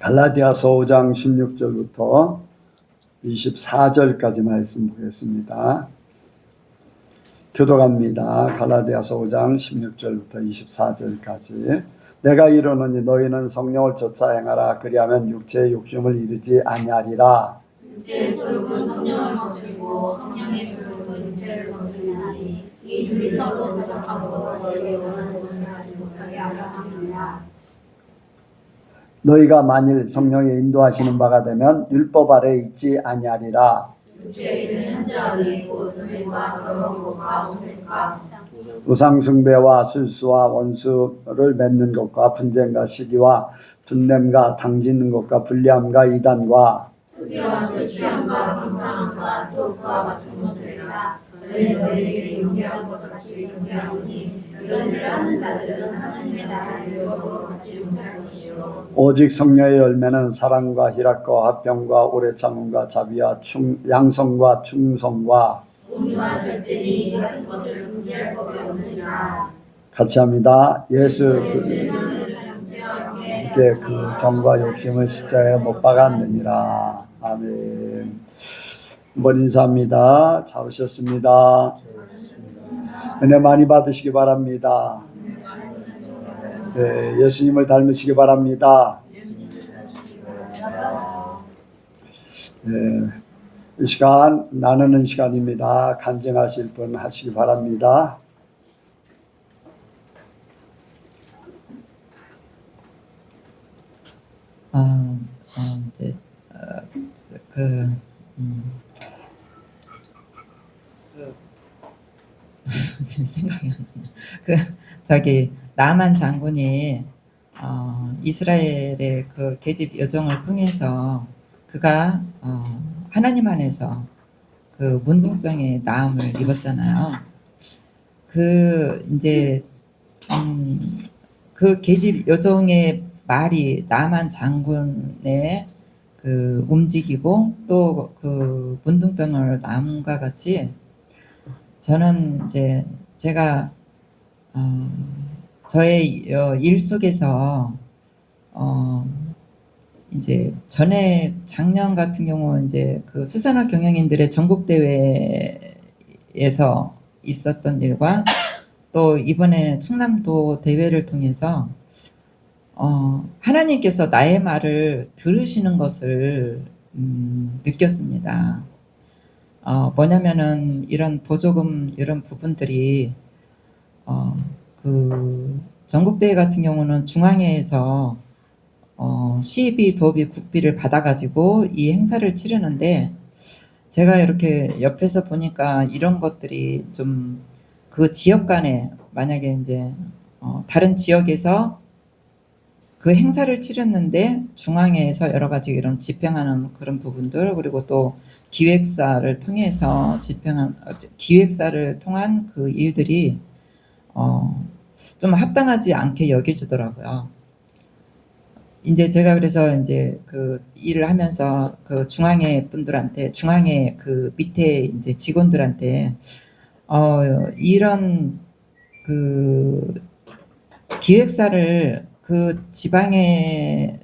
갈라디아서 5장 16절부터 24절까지 말씀 보겠습니다. 교독합니다. 갈라디아서 5장 16절부터 24절까지. 내가 이르노니 너희는 성령을 쫓아 행하라. 그리하면 육체의 욕심을 이루지 아니하리라. 육체의 소욕은 성령을 거스르고 성령의 소욕은 육체를 거스르나니 이 둘이 서로 대적함으로 너희의 원하는 것을 하지 못하게 하려 함이니라. 너희가 만일 성령의 인도하시는 바가 되면 율법 아래 있지 아니하리라. 육체에 있는 현저하니 곧 음행과 더러운 것과 오색과 우상 숭배와 술수와 원수를 맺는 것과 분쟁과 시기와 분냄과 당짓는 것과 불리함과 이단과 투기와 술 취함과 방탕함과 토크와 같은 것들이라. 전에 너희에게 경계할 것 같이 경계하오니 이런 일을 하는 자들은 하나님의 나라를 율법으로 받지 못할 것이요 오직 성령의 열매는 사랑과 희락과 화평과 오래 참음과 자비와 양성과 충성과 공의와 절제니 이 같은 것을 금지할 법이 없느니라. 같이 합니다. 예수 그리스도께 그 정과 욕심을 십자가에 못 박았느니라. 아멘. 한번 인사합니다. 잘 오셨습니다. 은혜 많이 받으시기 바랍니다. 네, 예수님을 닮으시기 바랍니다. 네, 이 시간 나누는 시간입니다. 간증하실 분 하시기 바랍니다. 이제 생각이 안 나네. 나만 장군이 이스라엘의 그 계집 여정을 통해서 그가 하나님 안에서 그 문둥병의 나음을 입었잖아요. 이제 그 계집 여정의 말이 나만 장군의 그 움직이고 또 그 문둥병을 나음과 같이 저는 이제 제가 저의 일 속에서 이제 전에 작년 같은 경우 이제 그 수산업 경영인들의 전국 대회에서 있었던 일과 또 이번에 충남도 대회를 통해서 하나님께서 나의 말을 들으시는 것을 느꼈습니다. 뭐냐면은 이런 보조금 이런 부분들이 그 전국대회 같은 경우는 중앙회에서 시비, 도비, 국비를 받아가지고 이 행사를 치르는데 제가 이렇게 옆에서 보니까 이런 것들이 좀 그 지역 간에 만약에 이제 다른 지역에서 그 행사를 치렀는데 중앙회에서 여러 가지 이런 집행하는 그런 부분들 그리고 또 기획사를 통해서 기획사를 통한 그 일들이 좀 합당하지 않게 여겨지더라고요. 이제 제가 그래서 이제 그 일을 하면서 그 중앙회 분들한테 중앙회 그 밑에 이제 직원들한테 이런 그 기획사를 그 지방의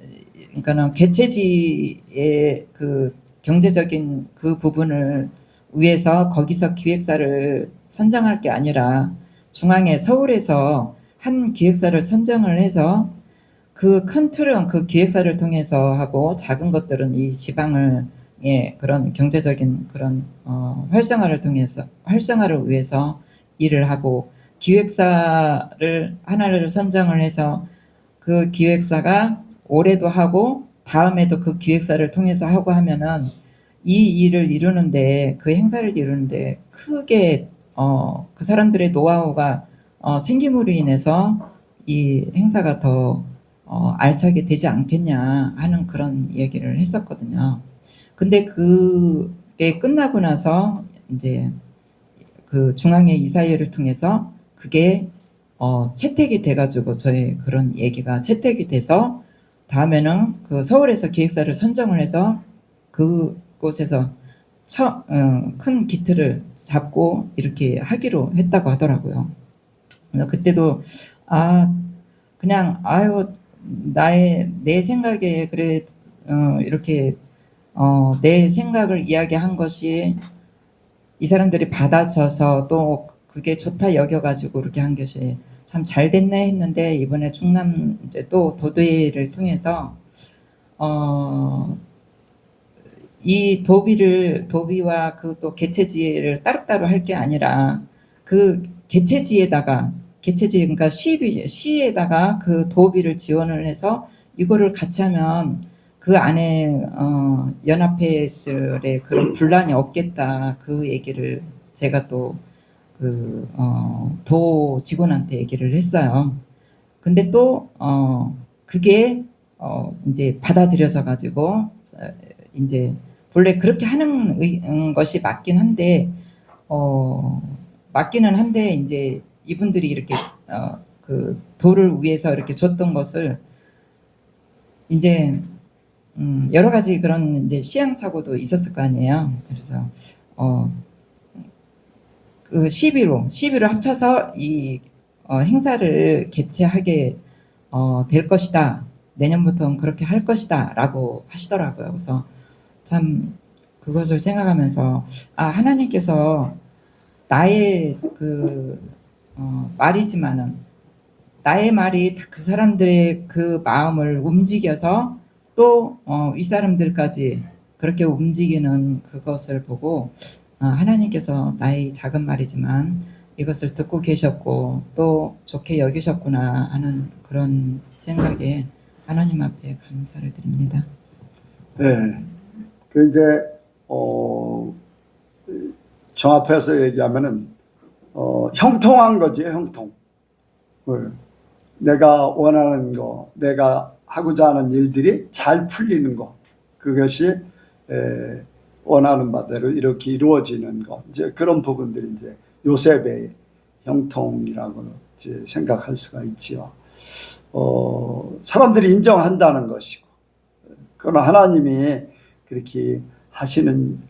그러니까는 개최지의 그 경제적인 그 부분을 위해서 거기서 기획사를 선정할 게 아니라 중앙에 서울에서 한 기획사를 선정을 해서 그 큰 틀은 그 기획사를 통해서 하고 작은 것들은 이 지방을 그런 경제적인 그런 활성화를 위해서 일을 하고 기획사를 하나를 선정을 해서 그 기획사가 올해도 하고 다음에도 그 기획사를 통해서 하고 하면은 이 일을 이루는데 그 행사를 이루는데 크게 그 사람들의 노하우가 생김으로 인해서 이 행사가 더 알차게 되지 않겠냐 하는 그런 얘기를 했었거든요. 근데 그게 끝나고 나서 이제 그 중앙회 이사회를 통해서 그게 채택이 돼가지고 저의 그런 얘기가 채택이 돼서 다음에는 그 서울에서 기획사를 선정을 해서 그곳에서 큰 기틀을 잡고 이렇게 하기로 했다고 하더라고요. 그때도 그냥 내 생각에 그래 이렇게 내 생각을 이야기한 것이 이 사람들이 받아줘서 또 그게 좋다 여겨가지고 그렇게 한 것이 참 잘 됐네 했는데 이번에 충남 이제 또 도대를 통해서 이 도비와 그 또 개체지혜를 따로따로 할 게 아니라 그 개체지 그러니까 시에다가 그 도비를 지원을 해서 이거를 같이 하면 그 안에 연합회들의 그런 분란이 없겠다 그 얘기를 제가 또 그 도 직원한테 얘기를 했어요. 근데 또 그게 이제 받아들여져 가지고 이제 본래 그렇게 하는 것이 맞긴 한데 맞기는 한데 이제 이분들이 이렇게 그 도를 위해서 이렇게 줬던 것을 이제 여러 가지 그런 이제 시행착오도 있었을 거 아니에요. 그래서 그 시비로 합쳐서 이 행사를 개최하게 될 것이다. 내년부터는 그렇게 할 것이다라고 하시더라고요. 그래서 참 그것을 생각하면서 하나님께서 나의 그 말이지만은 나의 말이 그 사람들의 그 마음을 움직여서 또 윗사람들까지 그렇게 움직이는 그것을 보고 하나님께서 나의 작은 말이지만 이것을 듣고 계셨고 또 좋게 여기셨구나 하는 그런 생각에 하나님 앞에 감사를 드립니다. 네. 그 이제 종합해서 얘기하면은 형통한 거지, 형통. 내가 원하는 거, 내가 하고자 하는 일들이 잘 풀리는 거, 그것이 원하는 바대로 이렇게 이루어지는 거, 이제 그런 부분들이 이제 요셉의 형통이라고 이제 생각할 수가 있지요. 사람들이 인정한다는 것이고, 그러나 하나님이 그렇게 하시는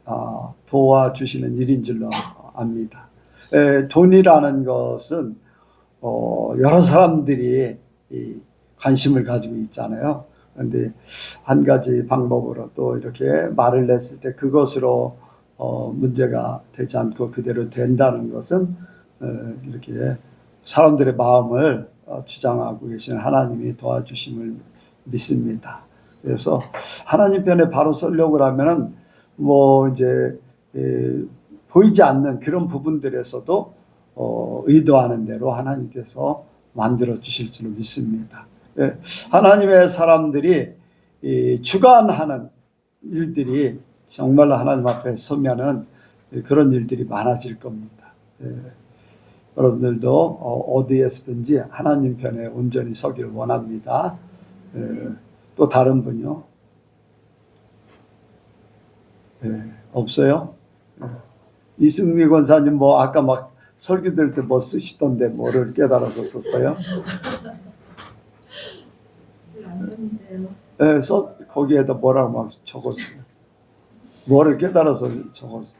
도와주시는 일인 줄로 압니다. 돈이라는 것은 여러 사람들이 관심을 가지고 있잖아요. 그런데 한 가지 방법으로 또 이렇게 말을 냈을 때 그것으로 문제가 되지 않고 그대로 된다는 것은 이렇게 사람들의 마음을 주장하고 계시는 하나님이 도와주심을 믿습니다. 그래서 하나님 편에 바로 서려고 하면은 뭐 이제 보이지 않는 그런 부분들에서도 의도하는 대로 하나님께서 만들어 주실 줄 믿습니다. 하나님의 사람들이 주관하는 일들이 정말로 하나님 앞에 서면은 그런 일들이 많아질 겁니다. 여러분들도 어디에서든지 하나님 편에 온전히 서기를 원합니다. 또 다른 분요? 없어요? 이승미 권사님 뭐 아까 막 설교 들 때 뭐 쓰시던데 뭐를 깨달아서 썼어요? 네, 거기에다 뭐라고 막 적었어요. 뭐를 깨달아서 적었어요.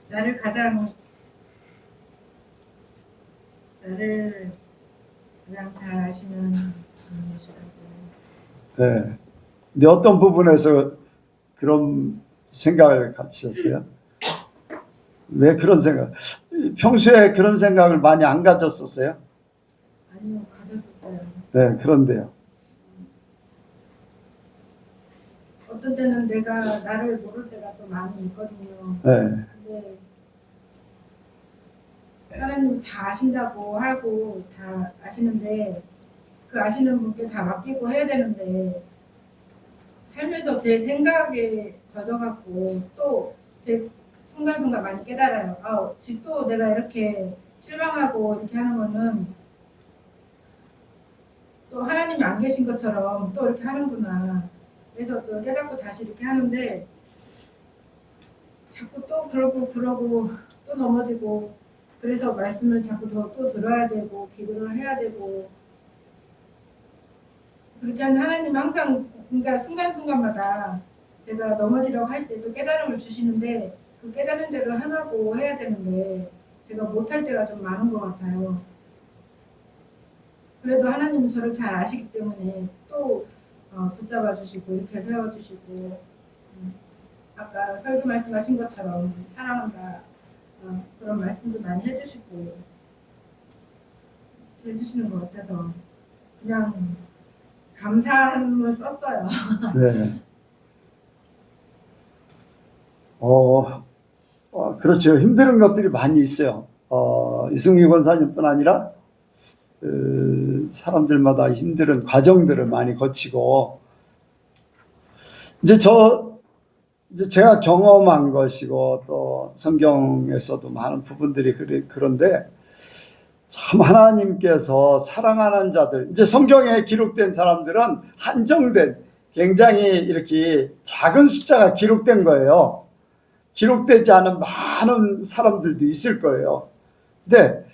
나를 가장 잘 아시는 분이시라고. 네. 근데 어떤 부분에서 그런 생각을 가지셨어요? 왜 그런 생각? 평소에 그런 생각을 많이 안 가졌었어요? 아니요, 가졌었어요. 네, 그런데요. 어떤 때는 내가 나를 모를 때가 또 많이 있거든요. 네. 근데 하나님이 다 아신다고 하고 다 아시는데 그 아시는 분께 다 맡기고 해야 되는데 살면서 제 생각에 젖어갖고 또 제 순간순간 많이 깨달아요. 또 내가 이렇게 실망하고 이렇게 하는 거는 또 하나님이 안 계신 것처럼 또 이렇게 하는구나. 그래서 또 깨닫고 다시 이렇게 하는데 자꾸 또 그러고 또 넘어지고 그래서 말씀을 자꾸 또 들어야 되고 기도를 해야 되고 그렇게 하는 하나님 항상 그러니까 순간순간마다 제가 넘어지려고 할 때 또 깨달음을 주시는데 그 깨달은 대로 하라고 해야 되는데 제가 못할 때가 좀 많은 것 같아요. 그래도 하나님은 저를 잘 아시기 때문에 또 붙잡아 주시고 이렇게 세워주시고 아까 설교 말씀하신 것처럼 사랑한다 그런 말씀도 많이 해주시고 해주시는 것 같아서 그냥 감사함을 썼어요. 네. 그렇죠. 힘든 것들이 많이 있어요. 이승미 권사님뿐 아니라 사람들마다 힘든 과정들을 많이 거치고 이제 제가 경험한 것이고 또 성경에서도 많은 부분들이 그런데 참 하나님께서 사랑하는 자들, 이제 성경에 기록된 사람들은 한정된 굉장히 이렇게 작은 숫자가 기록된 거예요. 기록되지 않은 많은 사람들도 있을 거예요. 근데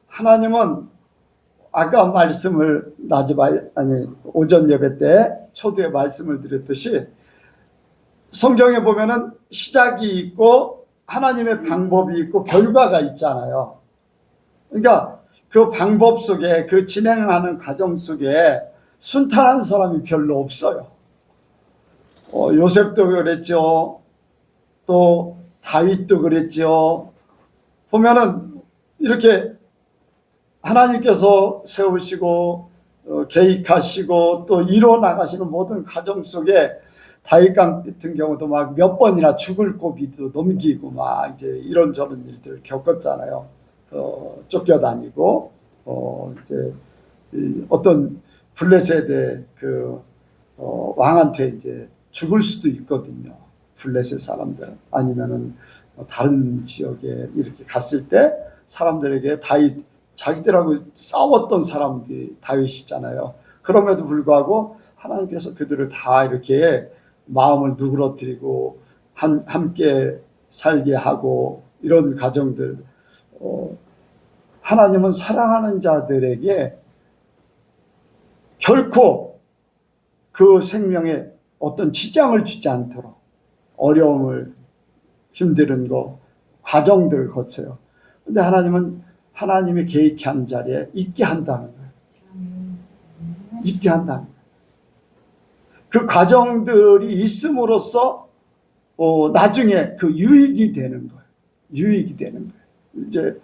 하나님은 아까 말씀을 오전 예배 때 초두에 말씀을 드렸듯이 성경에 보면은 시작이 있고 하나님의 방법이 있고 결과가 있잖아요. 그러니까 그 방법 속에 그 진행하는 과정 속에 순탄한 사람이 별로 없어요. 요셉도 그랬죠. 또 다윗도 그랬죠. 보면은 이렇게 하나님께서 세우시고 계획하시고 또 이뤄 나가시는 모든 과정 속에 다윗 같은 경우도 막 몇 번이나 죽을 고비도 넘기고 막 이제 이런저런 일들을 겪었잖아요. 쫓겨다니고 이제 어떤 블레셋의 그 왕한테 이제 죽을 수도 있거든요. 블레셋 사람들 아니면은 다른 지역에 이렇게 갔을 때 사람들에게 다윗 자기들하고 싸웠던 사람들이 다윗이잖아요. 그럼에도 불구하고 하나님께서 그들을 다 이렇게 마음을 누그러뜨리고 함께 살게 하고 이런 과정들 하나님은 사랑하는 자들에게 결코 그 생명에 어떤 지장을 주지 않도록 어려움을 힘든 거 과정들을 거쳐요. 근데 하나님은 하나님이 계획한 자리에 있게 한다는 거예요. 있게 한다는 거예요. 그 과정들이 있음으로써 나중에 그 유익이 되는 거예요. 유익이 되는 거예요. 이제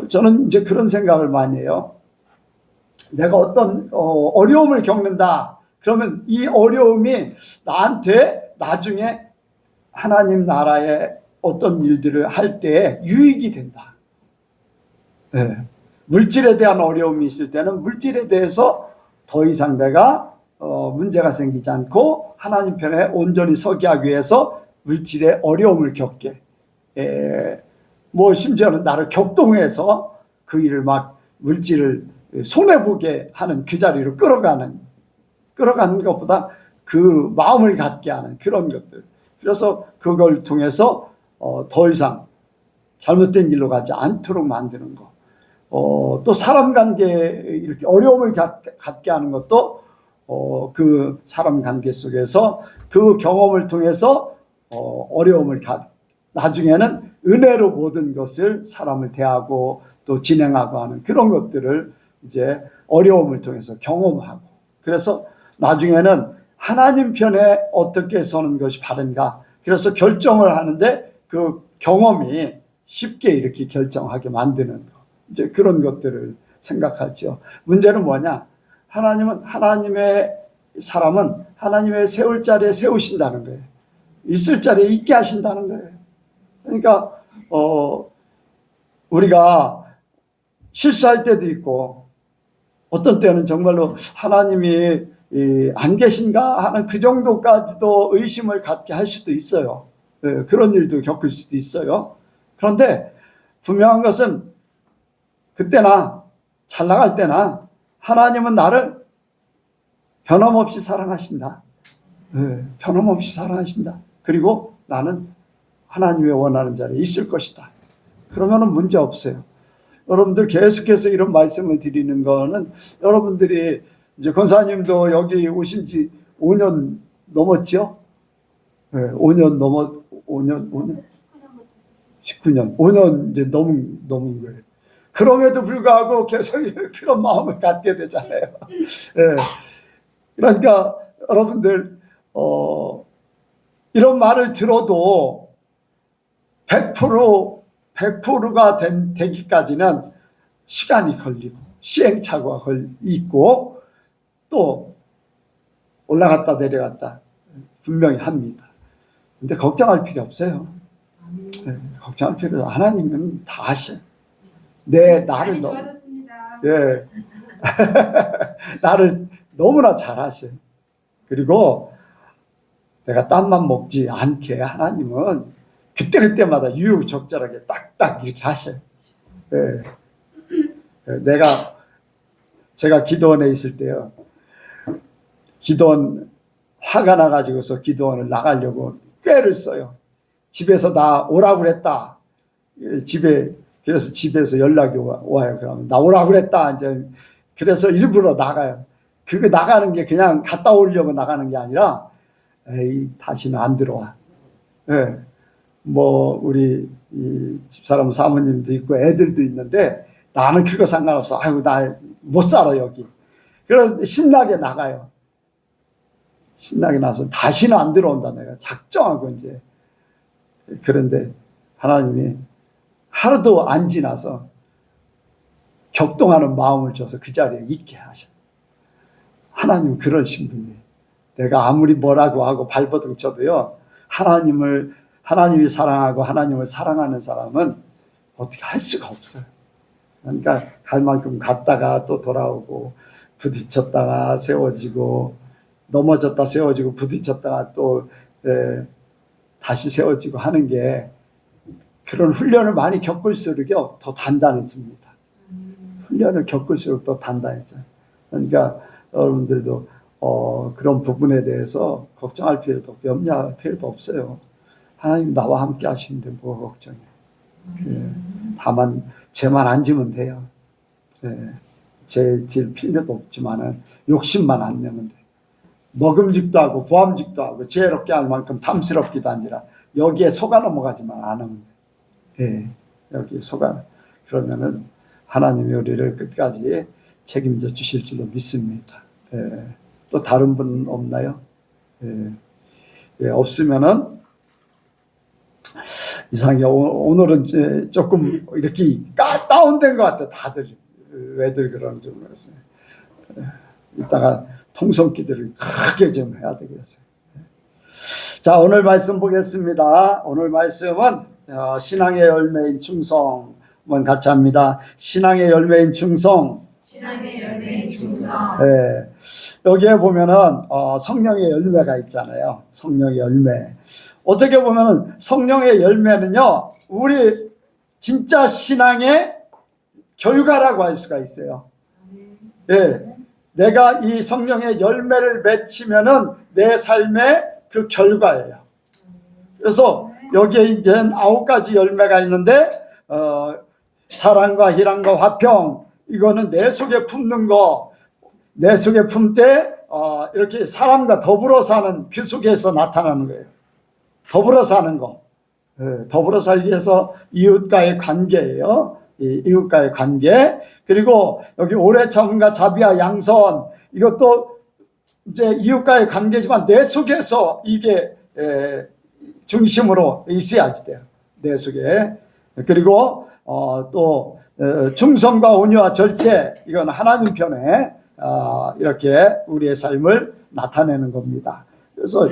저는 이제 그런 생각을 많이 해요. 내가 어떤 어려움을 겪는다. 그러면 이 어려움이 나한테 나중에 하나님 나라의 어떤 일들을 할 때 유익이 된다. 네. 물질에 대한 어려움이 있을 때는 물질에 대해서 더 이상 내가 문제가 생기지 않고 하나님 편에 온전히 서게 하기 위해서 물질의 어려움을 겪게 뭐 심지어는 나를 격동해서 그 일을 막 물질을 손해보게 하는 그 자리로 끌어가는 것보다 그 마음을 갖게 하는 그런 것들. 그래서 그걸 통해서 더 이상 잘못된 길로 가지 않도록 만드는 거. 또 사람 관계에 이렇게 어려움을 갖게 하는 것도 그 사람 관계 속에서 그 경험을 통해서 어려움을 나중에는 은혜로 모든 것을 사람을 대하고 또 진행하고 하는 그런 것들을 이제 어려움을 통해서 경험하고 그래서 나중에는 하나님 편에 어떻게 서는 것이 바른가 그래서 결정을 하는데 그 경험이 쉽게 이렇게 결정하게 만드는 것 이제 그런 것들을 생각하죠. 문제는 뭐냐? 하나님은 하나님의 사람은 하나님의 세울 자리에 세우신다는 거예요. 있을 자리에 있게 하신다는 거예요. 그러니까 우리가 실수할 때도 있고 어떤 때는 정말로 하나님이 안 계신가 하는 그 정도까지도 의심을 갖게 할 수도 있어요. 그런 일도 겪을 수도 있어요. 그런데 분명한 것은 그때나 잘 나갈 때나 하나님은 나를 변함없이 사랑하신다. 변함없이 사랑하신다. 그리고 나는 하나님의 원하는 자리에 있을 것이다. 그러면은 문제 없어요. 여러분들 계속해서 이런 말씀을 드리는 거는 여러분들이 이제 권사님도 여기 오신 지 5년 넘었죠? 5년 5년 19년 5년 이제 넘은 거예요. 그럼에도 불구하고 계속 그런 마음을 갖게 되잖아요. 예. 그러니까 여러분들 이런 말을 들어도 100%가 되기까지는 시간이 걸리고 시행착오가 있고 또 올라갔다 내려갔다 분명히 합니다. 근데 걱정할 필요 없어요. 걱정할 필요 없어요. 하나님은 다 아셔요. 나를 너무 좋아졌습니다. 예. 나를 너무나 잘 아셔요. 그리고 내가 땀만 먹지 않게 하나님은 그때그때마다 유유적절하게 딱딱 이렇게 하셔요. 예. 제가 기도원에 있을 때요. 기도원 화가 나가지고서 기도원을 나가려고 꾀를 써요. 집에서 나 오라고 그랬다. 그래서 집에서 연락이 와요. 그러면 나 오라고 그랬다. 이제 그래서 일부러 나가요. 그게 나가는 게 그냥 갔다 오려고 나가는 게 아니라 다시는 안 들어와. 예. 뭐 우리 이 집사람 사모님도 있고 애들도 있는데 나는 그거 상관없어. 아이고 나 못 살아 여기. 그래서 신나게 나가요. 신나게 나서 다시는 안 들어온다 내가 작정하고 이제. 그런데 하나님이 하루도 안 지나서 격동하는 마음을 줘서 그 자리에 있게 하셔. 하나님 그러신 분이에요. 내가 아무리 뭐라고 하고 발버둥 쳐도요. 하나님이 사랑하고 하나님을 사랑하는 사람은 어떻게 할 수가 없어요. 그러니까 갈 만큼 갔다가 또 돌아오고 부딪혔다가 세워지고 넘어졌다 세워지고 부딪혔다가 또 다시 세워지고 하는 게 그런 훈련을 많이 겪을수록 더 단단해집니다. 훈련을 겪을수록 더 단단해져요. 그러니까 여러분들도 그런 부분에 대해서 걱정할 필요도 없고 염려할 필요도 없어요. 하나님 나와 함께 하시는데 뭐가 걱정이에요. 다만 죄만 안 지면 돼요. 죄질 필요도 없지만은 욕심만 안 내면 돼요. 먹음직도 하고 보암직도 하고 지혜롭게 할 만큼 탐스럽기도 아니라 여기에 속아 넘어가지만 않으면 돼요. 여기 속아 그러면은 하나님이 우리를 끝까지 책임져 주실 줄로 믿습니다. 또 다른 분 없나요? 없으면은 이상하게 오늘은 조금 이렇게 다운된 것 같아요. 다들 왜들 그런지 모르겠어요. 이따가 통성기도를 크게 좀 해야 되겠어요. 자, 오늘 말씀 보겠습니다. 오늘 말씀은 신앙의 열매인 충성 한번 같이 합니다. 신앙의 열매인 충성. 신앙의 열매인 충성. 여기에 보면은 성령의 열매가 있잖아요. 성령의 열매. 어떻게 보면 성령의 열매는요, 우리 진짜 신앙의 결과라고 할 수가 있어요. 내가 이 성령의 열매를 맺히면은 내 삶의 그 결과예요. 그래서 여기에 이제 9가지 열매가 있는데, 사랑과 희랑과 화평, 이거는 내 속에 품는 거, 내 속에 품때 이렇게 사람과 더불어 사는 그 속에서 나타나는 거예요. 더불어 사는 거. 더불어 살기 위해서 이웃과의 관계예요. 이웃과의 관계. 그리고 여기 오래 참음과 자비와 양선, 이것도 이제 이웃과의 관계지만 내 속에서 이게 중심으로 있어야지 돼요. 내 속에. 그리고 또 충성과 온유와 절제, 이건 하나님 편에 이렇게 우리의 삶을 나타내는 겁니다. 그래서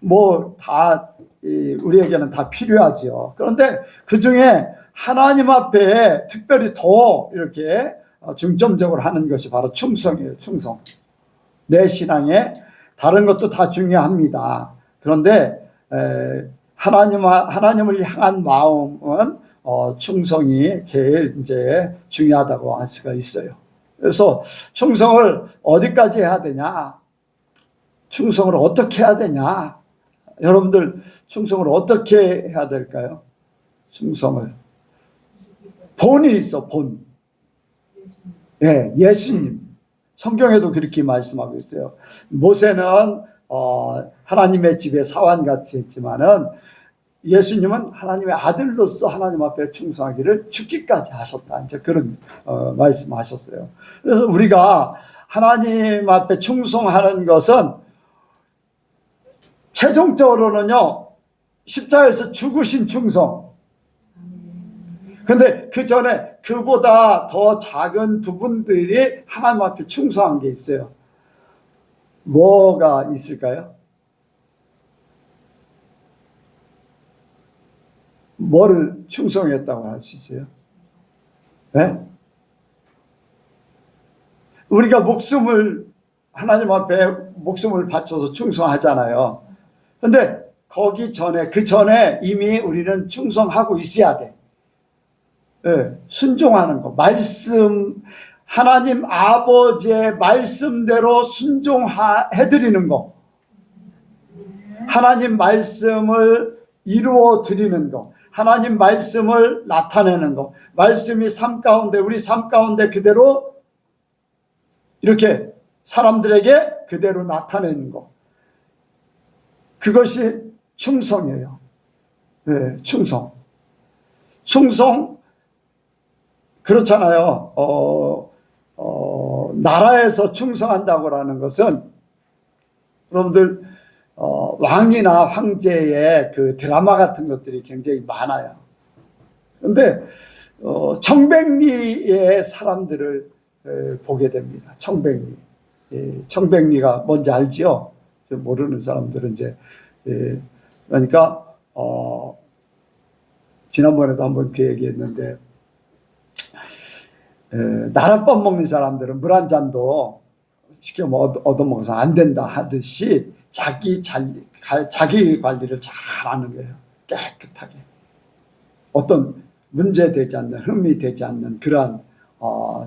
뭐 다 우리에게는 다 필요하죠. 그런데 그 중에 하나님 앞에 특별히 더 이렇게 중점적으로 하는 것이 바로 충성이에요. 충성. 내 신앙에 다른 것도 다 중요합니다. 그런데 하나님을 향한 마음은 충성이 제일 이제 중요하다고 할 수가 있어요. 그래서 충성을 어디까지 해야 되냐? 충성을 어떻게 해야 되냐? 여러분들 충성을 어떻게 해야 될까요? 충성을 본이 있어. 본. 예수님. 성경에도 그렇게 말씀하고 있어요. 모세는 하나님의 집에 사환같이 했지만은 예수님은 하나님의 아들로서 하나님 앞에 충성하기를 죽기까지 하셨다. 이제 그런 말씀하셨어요. 그래서 우리가 하나님 앞에 충성하는 것은 최종적으로는요, 십자가에서 죽으신 충성. 근데 그 전에 그보다 더 작은 부분들이 하나님 앞에 충성한 게 있어요. 뭐가 있을까요? 뭐를 충성했다고 할 수 있어요? 네? 우리가 하나님 앞에 목숨을 바쳐서 충성하잖아요. 근데 그 전에 이미 우리는 충성하고 있어야 돼. 네, 순종하는 거. 하나님 아버지의 말씀대로 순종해드리는 거. 하나님 말씀을 이루어 드리는 거. 하나님 말씀을 나타내는 거. 말씀이 우리 삶 가운데 그대로 이렇게 사람들에게 그대로 나타내는 거. 그것이 충성이에요. 네, 충성. 그렇잖아요. 나라에서 충성한다고 하는 것은 여러분들 왕이나 황제의 그 드라마 같은 것들이 굉장히 많아요. 그런데 청백리의 사람들을 보게 됩니다. 청백리가 뭔지 알죠? 모르는 사람들은 이제 그러니까 지난번에도 한번 그 얘기했는데 나랏밥 먹는 사람들은 물 한 잔도 시켜면 얻어먹어서 안 된다 하듯이 자기 관리를 잘 하는 거예요. 깨끗하게. 어떤 문제되지 않는, 흠이 되지 않는 그러한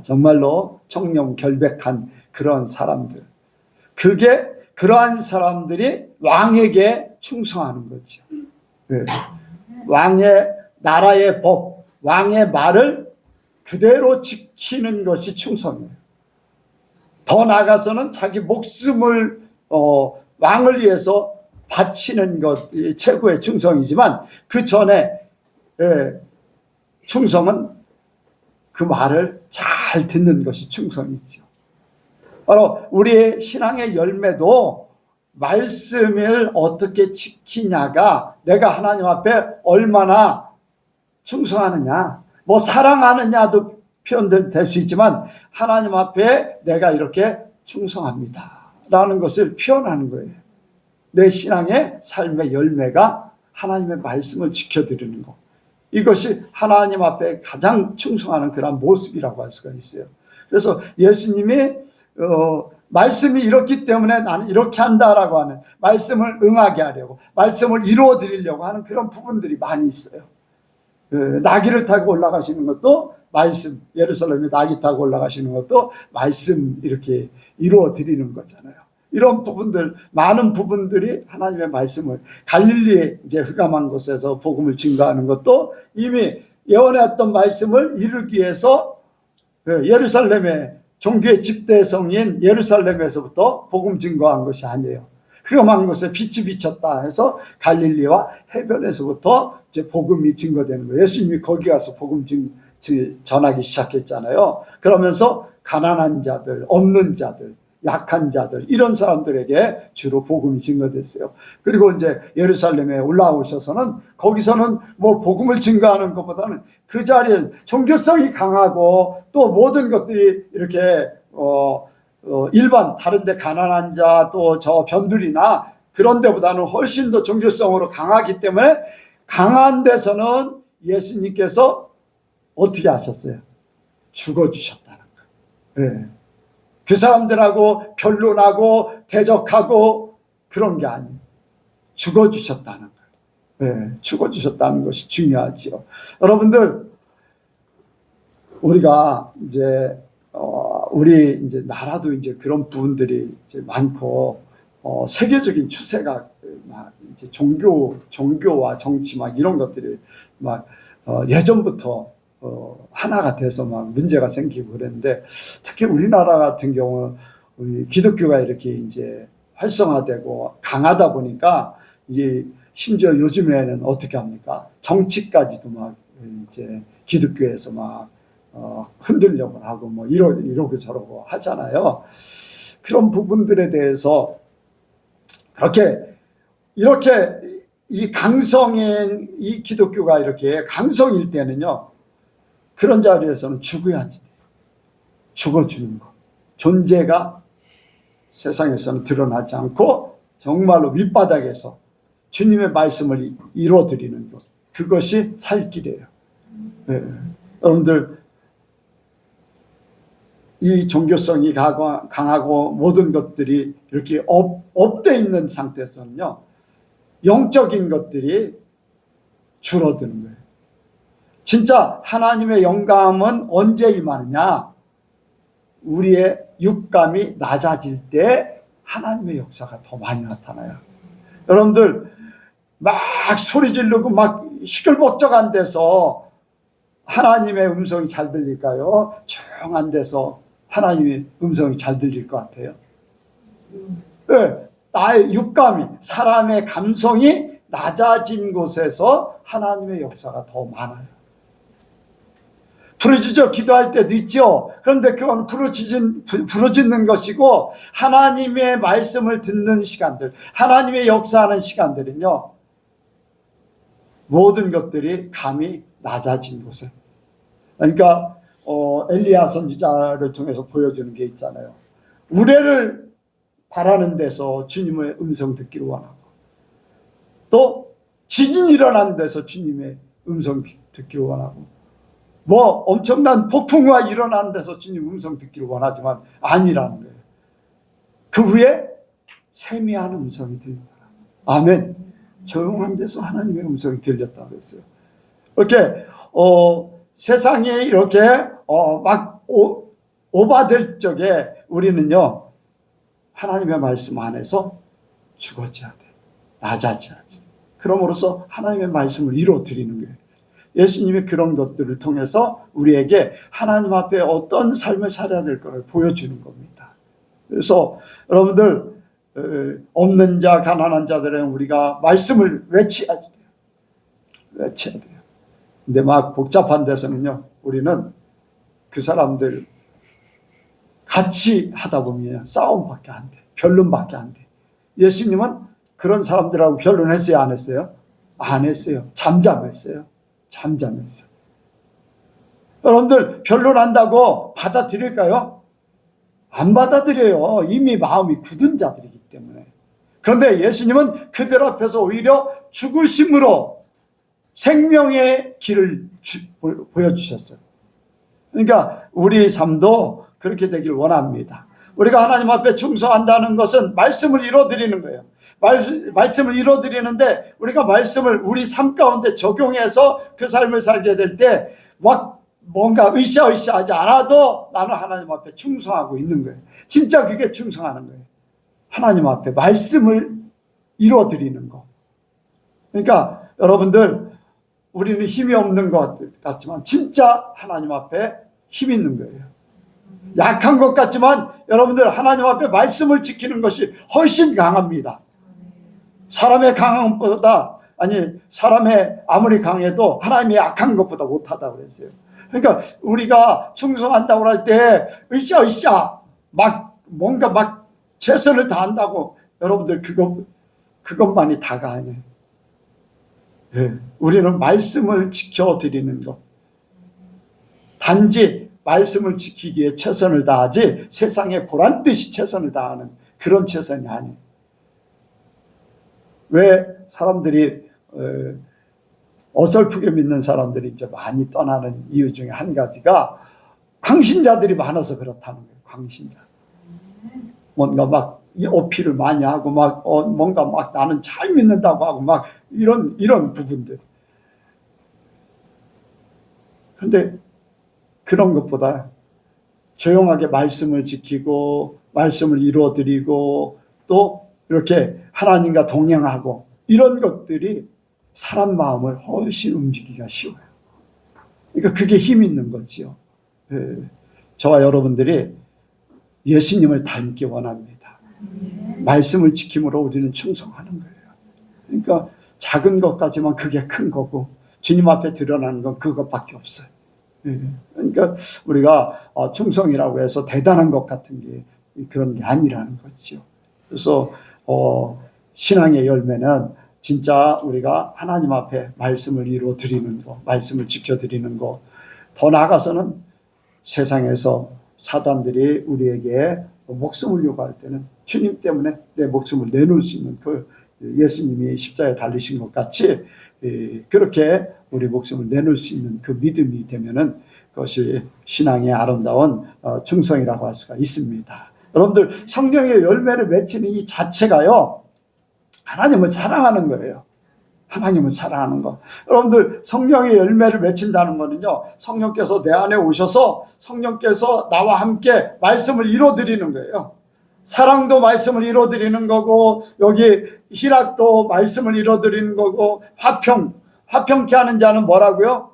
정말로 청렴결백한 그런 사람들. 그러한 사람들이 왕에게 충성하는 거죠. 네. 나라의 법, 왕의 말을 그대로 지키는 것이 충성이에요. 더 나아가서는 자기 목숨을 왕을 위해서 바치는 것이 최고의 충성이지만 그 전에 충성은 그 말을 잘 듣는 것이 충성이죠. 바로 우리의 신앙의 열매도 말씀을 어떻게 지키냐가 내가 하나님 앞에 얼마나 충성하느냐, 뭐 사랑하느냐도 표현될 수 있지만 하나님 앞에 내가 이렇게 충성합니다 라는 것을 표현하는 거예요. 내 신앙의 삶의 열매가 하나님의 말씀을 지켜드리는 것. 이것이 하나님 앞에 가장 충성하는 그런 모습이라고 할 수가 있어요. 그래서 예수님이 말씀이 이렇기 때문에 나는 이렇게 한다라고 하는 말씀을 응하게 하려고, 말씀을 이루어 드리려고 하는 그런 부분들이 많이 있어요. 나귀를 타고 올라가시는 것도 말씀, 예루살렘에 나귀 타고 올라가시는 것도 말씀 이렇게 이루어 드리는 거잖아요. 이런 부분들, 많은 부분들이 하나님의 말씀을, 갈릴리에 이제 흑암한 곳에서 복음을 증거하는 것도 이미 예언했던 말씀을 이루기 위해서 예루살렘의 종교의 집대성인 예루살렘에서부터 복음 증거한 것이 아니에요. 흑암한 곳에 빛이 비쳤다 해서 갈릴리와 해변에서부터 이제 복음이 증거되는 거예요. 예수님이 거기 가서 복음 전하기 시작했잖아요. 그러면서 가난한 자들, 없는 자들, 약한 자들, 이런 사람들에게 주로 복음이 증거됐어요. 그리고 이제 예루살렘에 올라오셔서는 거기서는 뭐 복음을 증거하는 것보다는 그 자리에 종교성이 강하고 또 모든 것들이 이렇게 일반 다른데 가난한 자 또 저 변두리나 그런 데보다는 훨씬 더 종교성으로 강하기 때문에 강한 데서는 예수님께서 어떻게 하셨어요? 죽어주셨다는 거예요. 네. 그 사람들하고 변론하고 대적하고 그런 게 아니에요. 죽어주셨다는 거예요. 네. 죽어주셨다는 것이 중요하지요. 여러분들, 우리가 이제 우리 이제 나라도 이제 그런 부분들이 이제 많고 세계적인 추세가 막 이제 종교와 정치 막 이런 것들이 막 예전부터 하나가 돼서 막 문제가 생기고 그랬는데 특히 우리나라 같은 경우는 우리 기독교가 이렇게 이제 활성화되고 강하다 보니까 이 심지어 요즘에는 어떻게 합니까? 정치까지도 막 이제 기독교에서 막 흔들려고 하고 뭐 이러고 저러고 하잖아요. 그런 부분들에 대해서 이렇게 이 강성인 이 기독교가 이렇게 강성일 때는요, 그런 자리에서는 죽어야지 돼요. 죽어주는 것. 존재가 세상에서는 드러나지 않고 정말로 밑바닥에서 주님의 말씀을 이루어드리는 것. 그것이 살 길이에요. 네. 여러분들, 이 종교성이 강하고 모든 것들이 이렇게 업돼 있는 상태에서는요, 영적인 것들이 줄어드는 거예요. 진짜 하나님의 영감은 언제 임하느냐? 우리의 육감이 낮아질 때 하나님의 역사가 더 많이 나타나요. 여러분들 막 소리 지르고 막 시끌벅적한 데서 하나님의 음성이 잘 들릴까요? 조용한 데서 하나님의 음성이 잘 들릴 것 같아요. 네, 나의 육감이, 사람의 감성이 낮아진 곳에서 하나님의 역사가 더 많아요. 부르짖어 기도할 때도 있죠. 그런데 그건 부르짖는 것이고, 하나님의 말씀을 듣는 시간들, 하나님의 역사하는 시간들은요, 모든 것들이 감이 낮아진 곳에. 그러니까 엘리야 선지자를 통해서 보여주는 게 있잖아요. 우레를 바라는 데서 주님의 음성 듣기를 원하고, 또 지진이 일어나는 데서 주님의 음성 듣기를 원하고, 뭐 엄청난 폭풍우가 일어나는 데서 주님 음성 듣기를 원하지만 아니라는 거예요. 그 후에 세미한 음성이 들리더라. 아멘. 조용한 데서 하나님의 음성이 들렸다고 했어요. 이렇게 세상에 이렇게 막 오바될 적에 우리는요, 하나님의 말씀 안에서 죽어져야 돼. 낮아져야 돼. 그럼으로써 하나님의 말씀을 이루어드리는 거예요. 예수님이 그런 것들을 통해서 우리에게 하나님 앞에 어떤 삶을 살아야 될 것을 보여주는 겁니다. 그래서 여러분들, 없는 자, 가난한 자들은 우리가 말씀을 외쳐야 돼요. 외쳐야 돼요. 근데 막 복잡한 데서는요, 우리는 그 사람들 같이 하다 보면 싸움밖에 안 돼. 변론밖에 안 돼. 예수님은 그런 사람들하고 변론했어요, 안 했어요? 안 했어요. 잠잠했어요. 잠잠했어요. 여러분들 변론한다고 받아들일까요? 안 받아들여요. 이미 마음이 굳은 자들이기 때문에. 그런데 예수님은 그들 앞에서 오히려 죽으심으로 생명의 길을 보여주셨어요. 그러니까 우리 삶도 그렇게 되길 원합니다. 우리가 하나님 앞에 충성한다는 것은 말씀을 이루어드리는 거예요. 말씀을 이루어드리는데, 우리가 말씀을 우리 삶 가운데 적용해서 그 삶을 살게 될 때 막 뭔가 으쌰으쌰 하지 않아도 나는 하나님 앞에 충성하고 있는 거예요. 진짜 그게 충성하는 거예요. 하나님 앞에 말씀을 이루어드리는 거. 그러니까 여러분들, 우리는 힘이 없는 것 같지만 진짜 하나님 앞에 힘 있는 거예요. 약한 것 같지만 여러분들, 하나님 앞에 말씀을 지키는 것이 훨씬 강합니다. 사람의 강함보다, 사람의 아무리 강해도 하나님의 약한 것보다 못하다고 그랬어요. 그러니까 우리가 충성한다고 할 때 으쌰으쌰 막 뭔가 막 최선을 다한다고, 여러분들 그것만이 다가 아니에요. 네. 우리는 말씀을 지켜드리는 것, 단지 말씀을 지키기에 최선을 다하지 세상에 보란듯이 최선을 다하는 그런 최선이 아니에요. 왜 사람들이 어설프게 믿는 사람들이 이제 많이 떠나는 이유 중에 한 가지가 광신자들이 많아서 그렇다는 거예요. 광신자. 뭔가 막 어필을 많이 하고 막 뭔가 막 나는 잘 믿는다고 하고 막 이런 부분들. 그런데 그런 것보다 조용하게 말씀을 지키고 말씀을 이루어드리고 또 이렇게 하나님과 동행하고 이런 것들이 사람 마음을 훨씬 움직이기가 쉬워요. 그러니까 그게 힘 있는 거지요. 저와 여러분들이 예수님을 닮기 원합니다. 말씀을 지킴으로 우리는 충성하는 거예요. 그러니까 작은 것 같지만 그게 큰 거고 주님 앞에 드러나는 건 그것밖에 없어요. 예. 그러니까 우리가 충성이라고 해서 대단한 것 같은 게 그런 게 아니라는 거죠. 그래서 신앙의 열매는 진짜 우리가 하나님 앞에 말씀을 이루어 드리는 거, 말씀을 지켜 드리는 거, 더 나아가서는 세상에서 사단들이 우리에게 목숨을 요구할 때는 주님 때문에 내 목숨을 내놓을 수 있는 그 예수님이 십자가에 달리신 것 같이 그렇게 우리 목숨을 내놓을 수 있는 그 믿음이 되면은 그것이 신앙의 아름다운 충성이라고 할 수가 있습니다. 여러분들 성령의 열매를 맺히는 이 자체가요, 하나님을 사랑하는 거예요. 하나님을 사랑하는 것. 여러분들 성령의 열매를 맺힌다는 거는요, 성령께서 내 안에 오셔서 성령께서 나와 함께 말씀을 이루어드리는 거예요. 사랑도 말씀을 이루어드리는 거고, 여기 희락도 말씀을 이루어드리는 거고, 화평케 하는 자는 뭐라고요?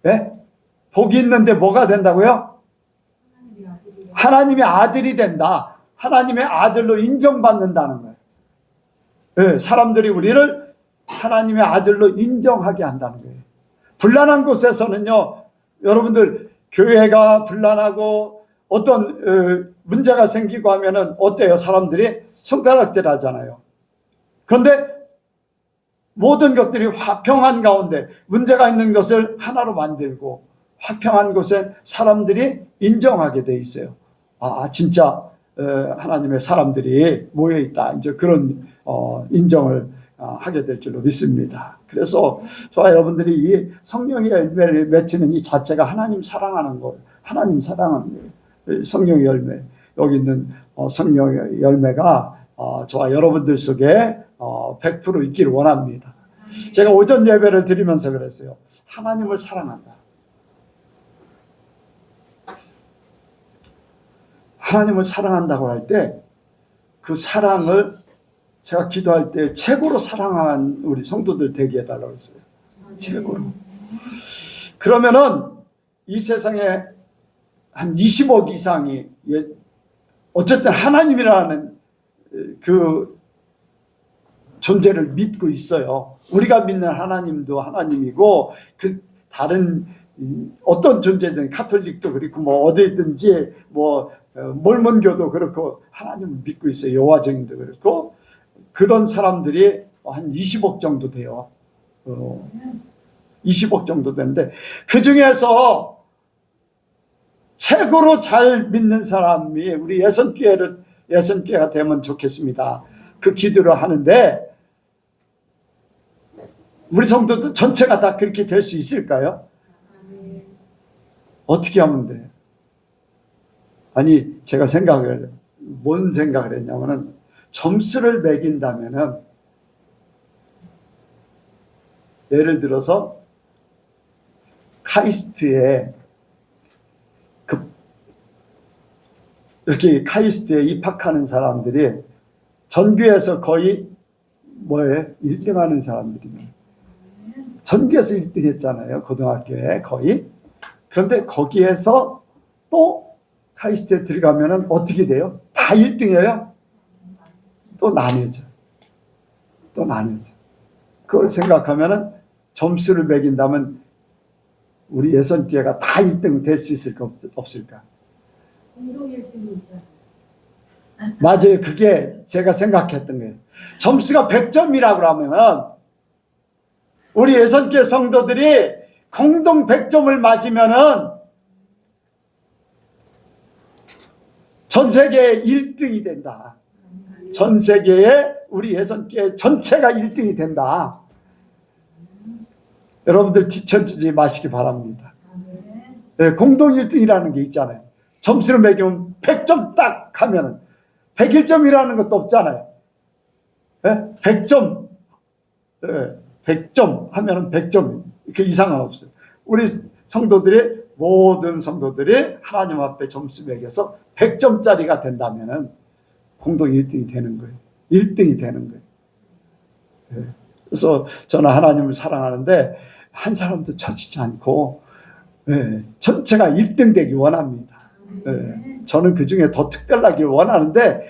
네? 복이 있는데 뭐가 된다고요? 하나님의 아들이 된다. 하나님의 아들로 인정받는다는 거예요. 네, 사람들이 우리를 하나님의 아들로 인정하게 한다는 거예요. 불난한 곳에서는요, 여러분들 교회가 불난하고 어떤 문제가 생기고 하면은 어때요? 사람들이 손가락질 하잖아요. 그런데 모든 것들이 화평한 가운데 문제가 있는 것을 하나로 만들고 화평한 곳에 사람들이 인정하게 돼 있어요. 아, 진짜 하나님의 사람들이 모여 있다. 이제 그런 인정을 하게 될 줄로 믿습니다. 그래서 저와 여러분들이 이 성령의 열매를 맺히는 이 자체가 하나님 사랑하는 것, 하나님 사랑하는 거예요. 성령의 열매, 여기 있는 성령의 열매가 저와 여러분들 속에 100% 있기를 원합니다. 제가 오전 예배를 드리면서 그랬어요. 하나님을 사랑한다. 하나님을 사랑한다고 할 때 그 사랑을 제가 기도할 때 최고로 사랑한 우리 성도들 되게 해달라고 했어요. 최고로. 그러면은 이 세상에 한 20억 이상이 어쨌든 하나님이라는 그 존재를 믿고 있어요. 우리가 믿는 하나님도 하나님이고 그 다른 어떤 존재든 카톨릭도 그렇고 뭐 어디든지 뭐 몰몬교도 그렇고 하나님을 믿고 있어요. 여호와정인도 그렇고 그런 사람들이 한 20억 정도 돼요. 20억 정도 되는데 그 중에서 최고로 잘 믿는 사람이 우리 예선교회가 되면 좋겠습니다. 그 기도를 하는데 우리 성도들 전체가 다 그렇게 될 수 있을까요? 어떻게 하면 돼요? 아니, 제가 뭔 생각을 했냐면은, 점수를 매긴다면은, 예를 들어서, 카이스트에, 이렇게 카이스트에 입학하는 사람들이 전교에서 거의 1등 하는 사람들이죠. 전교에서 1등 했잖아요. 고등학교에 거의. 그런데 거기에서 또 카이스트에 들어가면은 어떻게 돼요? 다 1등이에요? 또 나뉘어져. 그걸 생각하면은 점수를 매긴다면 우리 예선교회가 다 1등 될 수 있을까 없을까? 공동 1등이 있잖아요. 맞아요. 그게 제가 생각했던 거예요. 점수가 100점이라고 그러면은 우리 예선교회 성도들이 공동 100점을 맞으면은 전 세계에 1등이 된다. 전 세계에 우리 예선교회 전체가 1등이 된다. 여러분들 뒤처지지 마시기 바랍니다. 네, 공동 1등이라는 게 있잖아요. 점수를 매기면 100점 딱 하면은 101점이라는 것도 없잖아요. 네? 100점. 네, 100점 하면은 100점. 그 이상은 없어요. 우리 모든 성도들이 하나님 앞에 점수 매겨서 100점짜리가 된다면은 공동 1등이 되는 거예요. 1등이 되는 거예요. 네. 그래서 저는 하나님을 사랑하는데 한 사람도 처지지 않고 전체가 1등 되기 원합니다. 저는 그 중에 더 특별하길 원하는데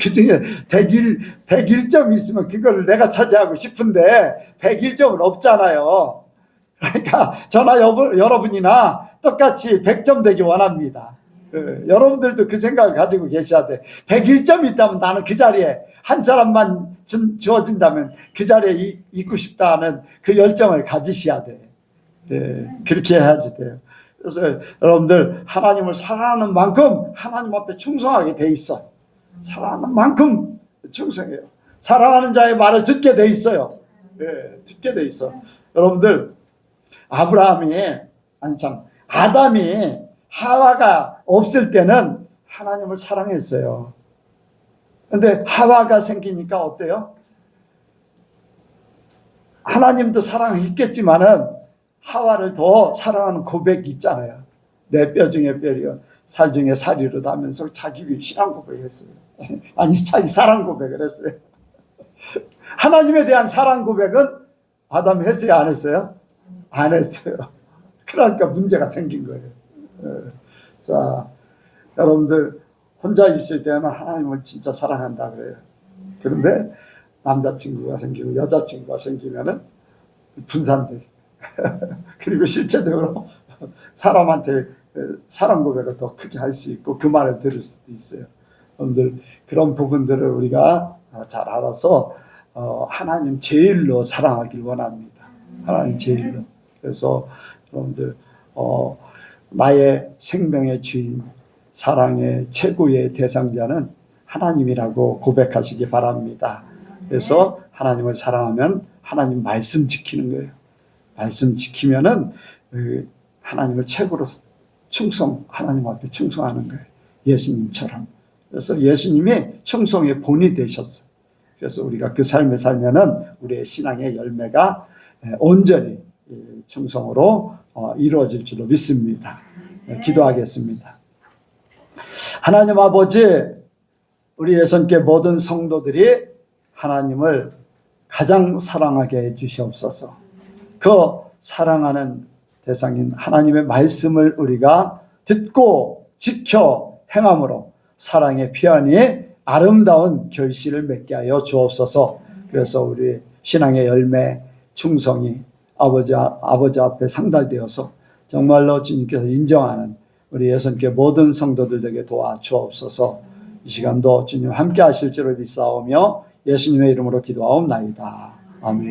그중에 101점이 있으면 그걸 내가 차지하고 싶은데 101점은 없잖아요. 그러니까 저나 여러분이나 똑같이 100점 되기 원합니다. 여러분들도 그 생각을 가지고 계셔야 돼. 101점이 있다면 나는 그 자리에 한 사람만 주어진다면 그 자리에 있고 싶다는 그 열정을 가지셔야 돼. 그렇게 해야지 돼요. 그래서 여러분들 하나님을 사랑하는 만큼 하나님 앞에 충성하게 돼 있어. 사랑하는 만큼 충성해요. 사랑하는 자의 말을 듣게 돼 있어요. 듣게 돼 있어. 여러분들 아담이 하와가 없을 때는 하나님을 사랑했어요. 근데 하와가 생기니까 어때요? 하나님도 사랑했겠지만은 하와를 더 사랑하는 고백이 있잖아요. 내 뼈 중에 뼈리요 살 중에 살이로다 하면서 자기 신앙 고백을 했어요. 아니 자기 사랑 고백을 했어요. 하나님에 대한 사랑 고백은 아담이 했어요? 안 했어요? 안 했어요. 그러니까 문제가 생긴 거예요. 자, 여러분들 혼자 있을 때는 하나님을 진짜 사랑한다 그래요. 그런데 남자친구가 생기고 여자친구가 생기면은 분산돼. 그리고 실제적으로 사람한테 사랑 고백을 더 크게 할 수 있고 그 말을 들을 수도 있어요. 여러분들 그런 부분들을 우리가 잘 알아서 하나님 제일로 사랑하길 원합니다. 하나님 제일로. 그래서 여러분들 나의 생명의 주인, 사랑의 최고의 대상자는 하나님이라고 고백하시기 바랍니다. 그래서 하나님을 사랑하면 하나님 말씀 지키는 거예요. 말씀 지키면은 하나님을 최고로 하나님 앞에 충성하는 거예요. 예수님처럼. 그래서 예수님이 충성의 본이 되셨어요. 그래서 우리가 그 삶을 살면은 우리의 신앙의 열매가 온전히 충성으로 이루어질 줄로 믿습니다. 기도하겠습니다. 하나님 아버지, 우리 예선교회 모든 성도들이 하나님을 가장 사랑하게 해주시옵소서. 그 사랑하는 대상인 하나님의 말씀을 우리가 듣고 지켜 행함으로 사랑의 피안이 아름다운 결실을 맺게 하여 주옵소서. 그래서 우리 신앙의 열매, 충성이 아버지 앞에 상달되어서 정말로 주님께서 인정하는 우리 예선교회 모든 성도들에게 도와주옵소서. 이 시간도 주님 함께 하실 줄을 믿사오며 예수님의 이름으로 기도하옵나이다. 아멘.